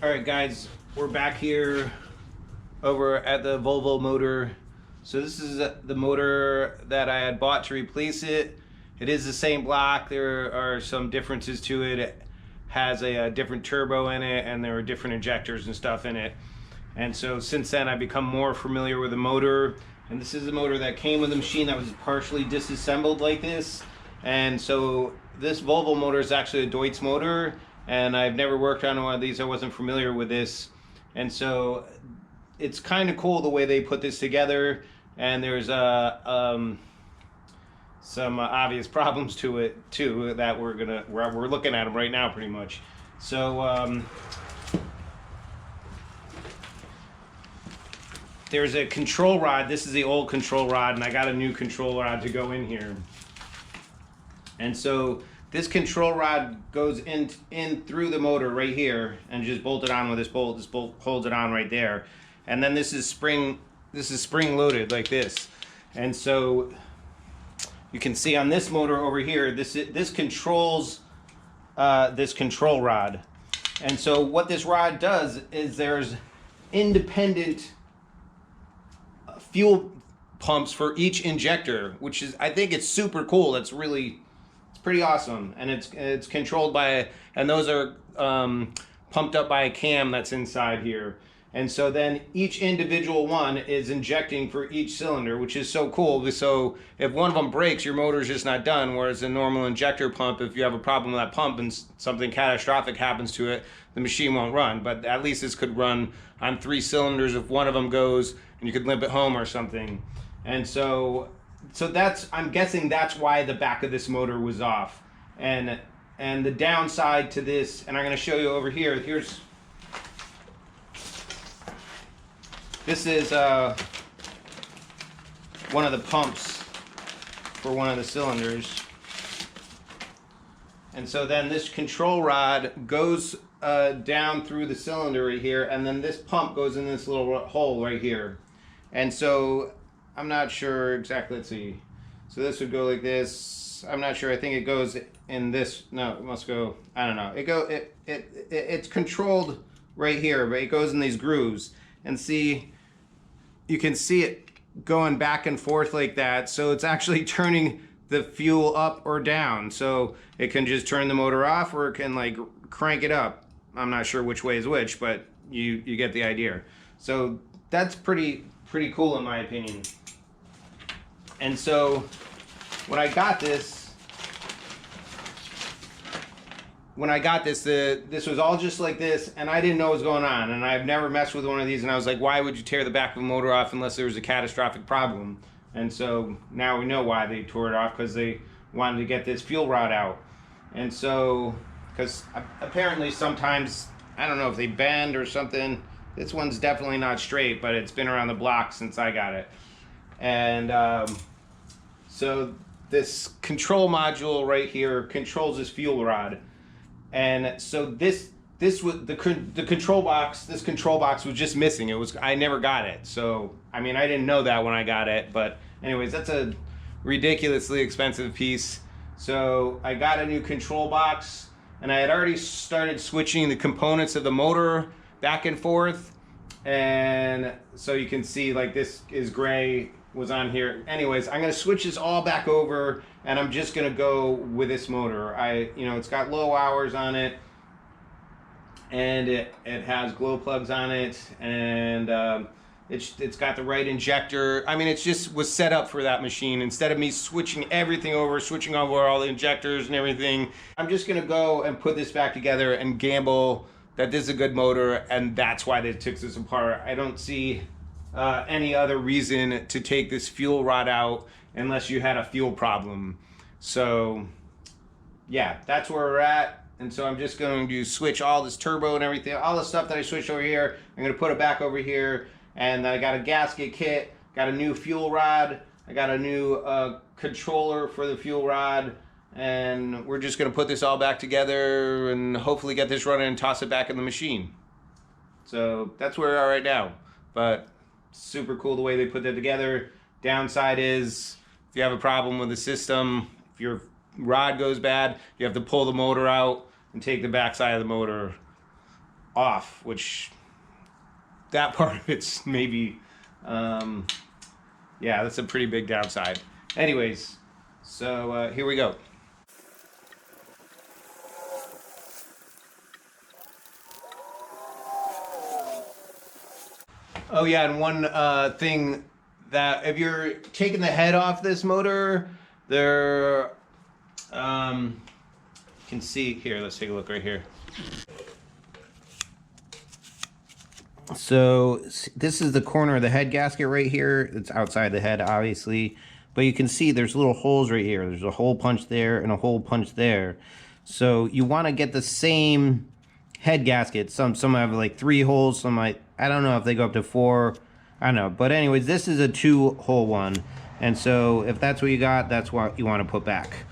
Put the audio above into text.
All right, guys, we're back here over at the Volvo motor. So this is the motor that I had bought to replace it. It is the same block. There are some differences to it. It has a different turbo in it, and there are different injectors and stuff in it. And so since then, I've become more familiar with the motor. And this is a motor that came with a machine that was partially disassembled like this. And so this Volvo motor is actually a Deutz motor. And I've never worked on one of these. I wasn't familiar with this. And so it's kind of cool the way they put this together. And there's some obvious problems to it too that we're looking at them right now pretty much. So there's a control rod. This is the old control rod, and I got a new control rod to go in here. And so this control rod goes in through the motor right here and just bolted on with this bolt. This bolt holds it on right there. And then this is spring loaded like this. And so you can see on this motor over here, this controls this control rod. And so what this rod does is there's independent fuel pumps for each injector, which is, I think it's super cool. It's pretty awesome. And it's controlled by, and those are pumped up by a cam that's inside here. And so then each individual one is injecting for each cylinder, which is so cool. So if one of them breaks, your motor's just not done. Whereas a normal injector pump, if you have a problem with that pump and something catastrophic happens to it, the machine won't run. But at least this could run on 3 cylinders if one of them goes, and you could limp it home or something. And so that's, I'm guessing that's why the back of this motor was off. And the downside to this, and I'm going to show you over here. This is one of the pumps for one of the cylinders. And so then this control rod goes down through the cylinder right here, and then this pump goes in this little hole right here. And so I'm not sure exactly, let's see. So this would go like this. I'm not sure, I think it goes in this, no, it must go, I don't know. It's controlled right here, but it goes in these grooves. And see, you can see it going back and forth like that. So it's actually turning the fuel up or down. So it can just turn the motor off, or it can like crank it up. I'm not sure which way is which, but you get the idea. So that's pretty cool in my opinion. And so when I got this, this was all just like this, and I didn't know what was going on, and I've never messed with one of these, and I was like, why would you tear the back of a motor off unless there was a catastrophic problem? And so now we know why they tore it off, because they wanted to get this fuel rod out. And so, because apparently sometimes, I don't know if they bend or something. This one's definitely not straight, but it's been around the block since I got it. And so this control module right here controls this fuel rod. And so this was the control box. This control box was just missing. I never got it. So I mean, I didn't know that when I got it. But anyways, that's a ridiculously expensive piece. So I got a new control box, and I had already started switching the components of the motor back and forth. And so you can see, like, this is gray, was on here. Anyways, I'm gonna switch this all back over, and I'm just gonna go with this motor. It's got low hours on it, and it has glow plugs on it, and it's got the right injector. I mean, it just was set up for that machine. Instead of me switching everything over, switching over all the injectors and everything, I'm just gonna go and put this back together and gamble that this is a good motor, and that's why they took this apart. I don't see any other reason to take this fuel rod out unless you had a fuel problem. So yeah, that's where we're at. And so I'm just going to switch all this turbo and everything, all the stuff that I switched over here, I'm going to put it back over here. And I got a gasket kit, got a new fuel rod, I got a new controller for the fuel rod, and we're just going to put this all back together and hopefully get this running and toss it back in the machine. So that's where we are right now. But super cool the way they put that together. Downside is, if you have a problem with the system, if your rod goes bad, you have to pull the motor out and take the backside of the motor off, which that part of it's maybe, yeah, that's a pretty big downside. Anyways, so here we go. Oh yeah, and one thing that if you're taking the head off this motor, there, you can see here. Let's take a look right here. So this is the corner of the head gasket right here. It's outside the head, obviously, but you can see there's little holes right here. There's a hole punch there and a hole punch there. So you want to get the same head gasket. Some have like 3 holes. Some might, I don't know if they go up to 4. I don't know. But anyways, this is a 2-hole one. And so if that's what you got, that's what you want to put back.